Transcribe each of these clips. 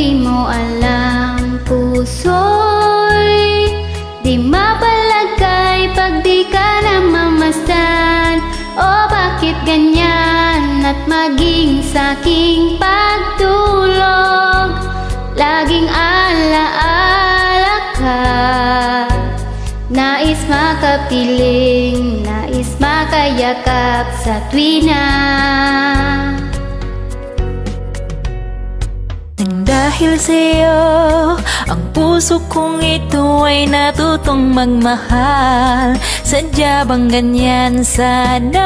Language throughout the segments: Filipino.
di mo alam, puso'y di mapalagay pag di ka namamasdan. O bakit ganyan at maging sa'king pagtulog laging alaala ka. Nais makapiling, nais makayakap sa tuwina. Nang dahil sa'yo, ang puso kong ito ay natutong magmahal. Sadya bang ganyan sana?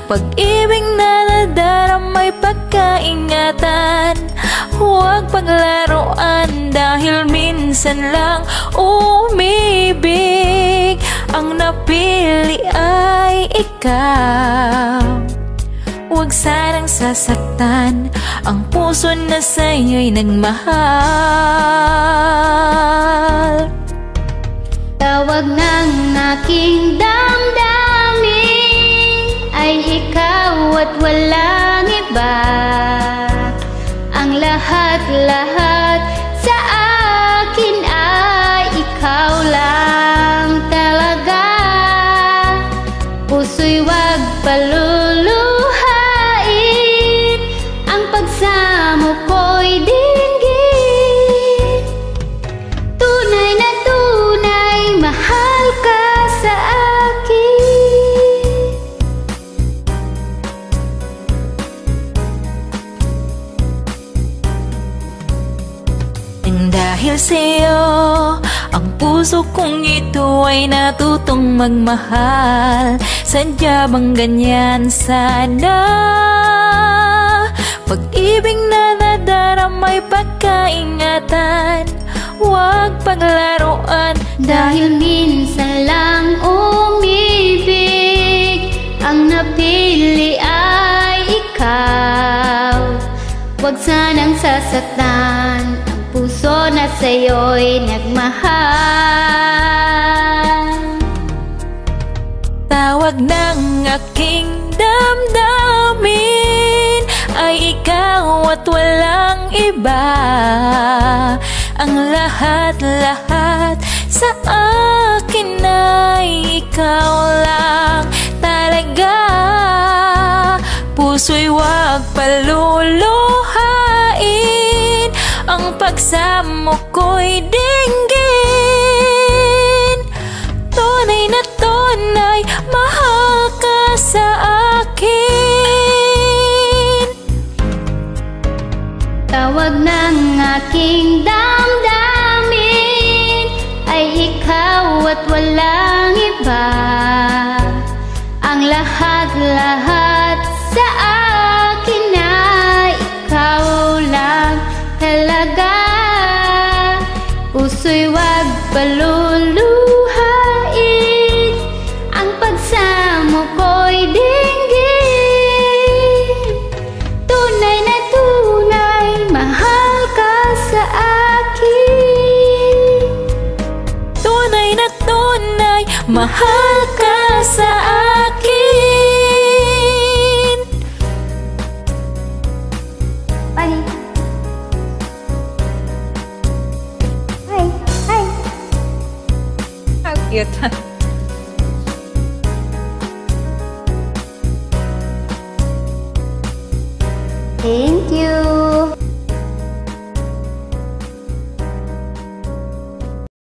Pag-ibig na nadaramay pagkaingatan, huwag paglaruan dahil minsan lang umibig. Ang napili ay ikaw. Huwag sanang sasaktan ang puso na sa'yo'y nagmahal. Tawag ng aking damdamin ay ikaw at walang iba. Ang lahat-lahat sa akin ay ikaw lang talaga. Puso'y wag paluluhain, ang pagsamo ko'y dinggin. Tunay na tunay, mahal ka sa akin. Nang dahil sa'yo, ang puso kong ito ay natutong magmahal. Sadya bang ganyan sana? Pag-ibig na nadaramay pagkaingatan, huwag paglaruan dahil minsan lang umibig. Ang napili ay ikaw. Huwag sanang sasaktan ang puso na sa'yo'y nagmahal. Tawag ng aking damdamin ay ikaw at walang iba. Ang lahat-lahat sa akin ay ikaw lang talaga. Puso'y wag paluluhain, ang pagsamo ko'y dinggin. Tunay na tunay, mahal ka sa akin. Tawag ng aking damdamin ay ikaw at walang iba. Ang lahat-lahat sa akin ay ikaw lang talaga. Puso'y wag paluluhain, ang pagsamo ko'y dinggin. Tunay na tunay, mahal ka sa akin. Tunay na tunay, mahal ka sa akin. Ay. Hi. Hi. How cute. Thank you.